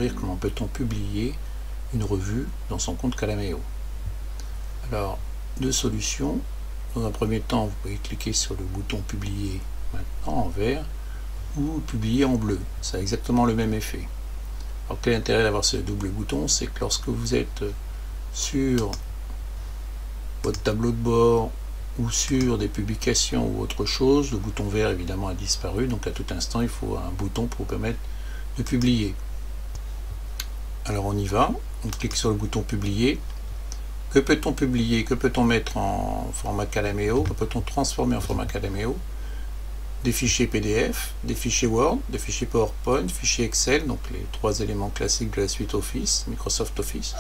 découvrir comment peut-on publier une revue dans son compte Calameo. Alors, deux solutions. Dans un premier temps, vous pouvez cliquer sur le bouton publier maintenant en vert ou publier en bleu. Ça a exactement le même effet. Alors, quel est l'intérêt d'avoir ce double bouton? C'est que lorsque vous êtes sur votre tableau de bord ou sur des publications ou autre chose, le bouton vert évidemment a disparu, donc à tout instant il faut un bouton pour vous permettre de publier. Alors on y va, on clique sur le bouton publier. Que peut-on publier? Que peut-on mettre en format Calameo? Que peut-on transformer en format Calameo? Des fichiers PDF, des fichiers Word, des fichiers PowerPoint, fichiers Excel, donc les trois éléments classiques de la suite Office, Microsoft Office,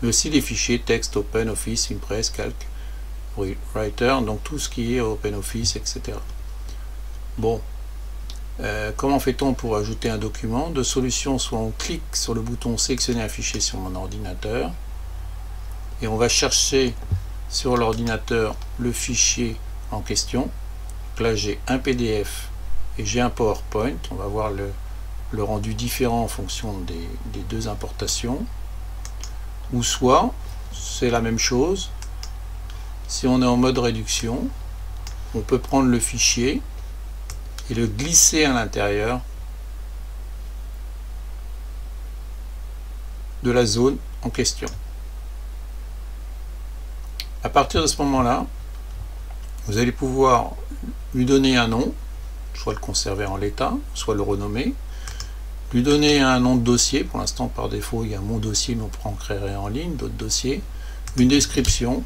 mais aussi des fichiers texte, OpenOffice, Impress, Calc, Writer, donc tout ce qui est OpenOffice, etc. Bon, comment fait-on pour ajouter un document? Deux solutions, soit on clique sur le bouton sélectionner un fichier sur mon ordinateur, et on va chercher sur l'ordinateur le fichier en question. Donc là j'ai un PDF et j'ai un PowerPoint, on va voir le rendu différent en fonction des deux importations, ou soit c'est la même chose. Si on est en mode réduction, on peut prendre le fichier et le glisser à l'intérieur de la zone en question. À partir de ce moment-là, vous allez pouvoir lui donner un nom, soit le conserver en l'état, soit le renommer, lui donner un nom de dossier. Pour l'instant, par défaut, il y a mon dossier, mais on pourra en créer en ligne d'autres dossiers, une description,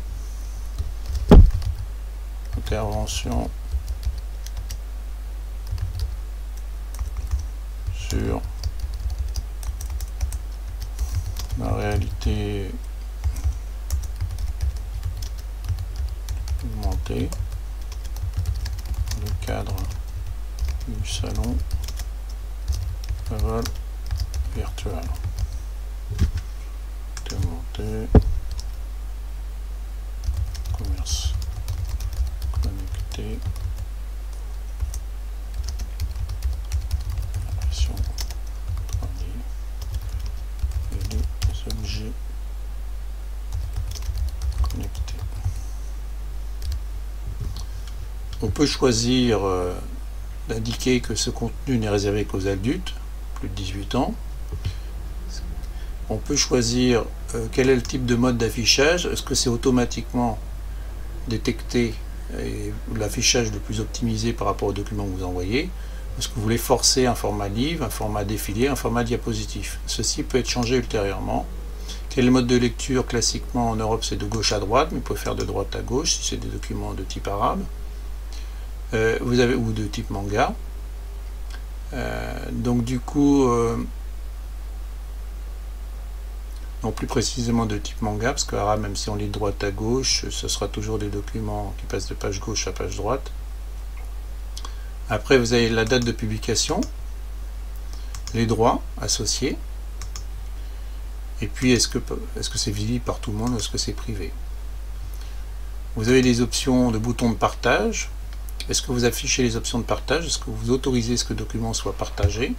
intervention sur la réalité augmentée, le cadre du salon de vol virtuel. Augmenté, commerce connecté, impression 3D et les objets connectés. On peut choisir d'indiquer que ce contenu n'est réservé qu'aux adultes, plus de 18 ans. On peut choisir quel est le type de mode d'affichage. Est-ce que c'est automatiquement détecté et l'affichage le plus optimisé par rapport au document que vous envoyez? Est-ce que vous voulez forcer un format livre, un format défilé, un format diapositif? Ceci peut être changé ultérieurement. Quel est le mode de lecture? Classiquement en Europe c'est de gauche à droite, mais vous pouvez faire de droite à gauche si c'est des documents de type arabe. Vous avez, ou de type manga. Donc du coup, non, plus précisément de type manga, parce que arabe, même si on lit de droite à gauche, ce sera toujours des documents qui passent de page gauche à page droite. Après, vous avez la date de publication, les droits associés, et puis est-ce que c'est visible par tout le monde ou est-ce que c'est privé. Vous avez des options de boutons de partage. Est-ce que vous affichez les options de partage? Est-ce que vous autorisez ce que le document soit partagé?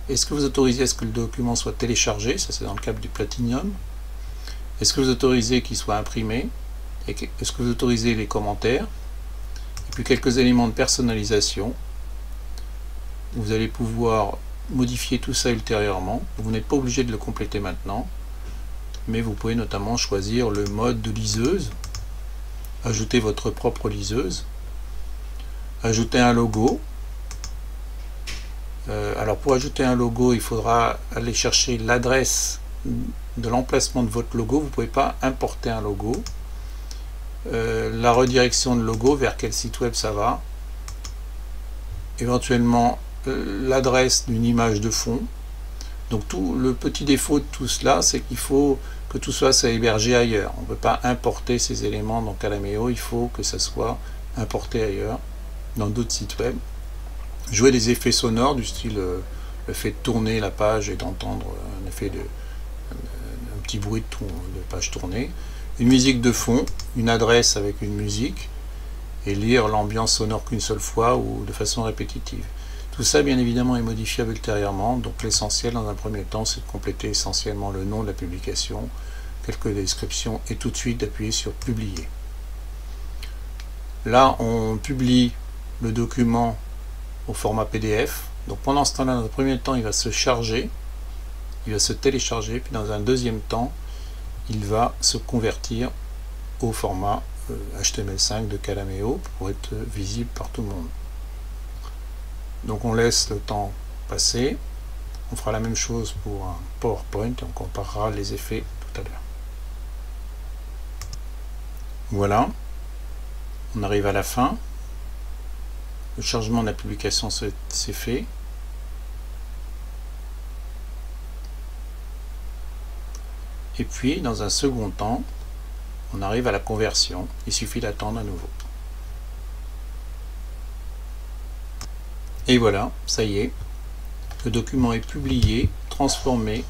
Est-ce que vous autorisez à ce que le document soit téléchargé? Ça c'est dans le cadre du Platinum. Est-ce que vous autorisez qu'il soit imprimé? Est-ce que vous autorisez les commentaires? Et puis quelques éléments de personnalisation. Vous allez pouvoir modifier tout ça ultérieurement. Vous n'êtes pas obligé de le compléter maintenant, mais vous pouvez notamment choisir le mode de liseuse, ajouter votre propre liseuse, ajouter un logo. Alors pour ajouter un logo, il faudra aller chercher l'adresse de l'emplacement de votre logo. Vous ne pouvez pas importer un logo. La redirection de logo, vers quel site web ça va. Éventuellement l'adresse d'une image de fond. Donc tout le petit défaut de tout cela, c'est qu'il faut que tout soit hébergé ailleurs. On ne peut pas importer ces éléments dans Calameo, il faut que ça soit importé ailleurs, dans d'autres sites web. Jouer des effets sonores du style le fait de tourner la page et d'entendre un effet un petit bruit de page tournée, une musique de fond, une adresse avec une musique, et lire l'ambiance sonore qu'une seule fois ou de façon répétitive. Tout ça, bien évidemment, est modifiable ultérieurement, donc l'essentiel dans un premier temps, c'est de compléter essentiellement le nom de la publication, quelques descriptions, et tout de suite d'appuyer sur Publier. Là, on publie le document au format PDF. Donc pendant ce temps-là, dans un premier temps, il va se charger, il va se télécharger, puis dans un deuxième temps, il va se convertir au format HTML5 de Calameo pour être visible par tout le monde. Donc on laisse le temps passer. On fera la même chose pour un PowerPoint et on comparera les effets tout à l'heure. Voilà, on arrive à la fin. Le chargement de la publication s'est fait. Et puis, dans un second temps, on arrive à la conversion. Il suffit d'attendre à nouveau. Et voilà, ça y est. Le document est publié, transformé,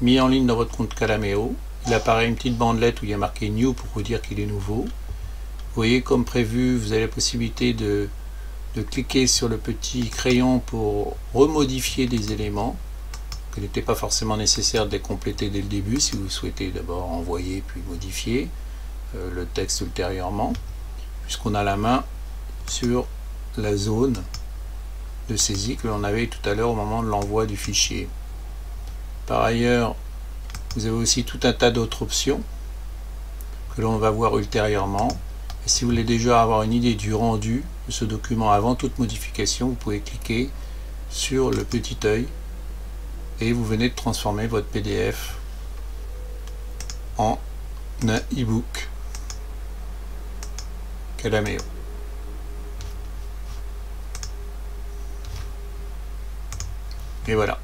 mis en ligne dans votre compte Calameo. Il apparaît une petite bandelette où il y a marqué New pour vous dire qu'il est nouveau. Vous voyez, comme prévu, vous avez la possibilité de cliquer sur le petit crayon pour remodifier des éléments qu'il n'était pas forcément nécessaire de les compléter dès le début si vous souhaitez d'abord envoyer puis modifier le texte ultérieurement, puisqu'on a la main sur la zone de saisie que l'on avait tout à l'heure au moment de l'envoi du fichier. Par ailleurs, vous avez aussi tout un tas d'autres options que l'on va voir ultérieurement. Et si vous voulez déjà avoir une idée du rendu de ce document avant toute modification, vous pouvez cliquer sur le petit œil et vous venez de transformer votre PDF en un e-book Calameo. Et voilà.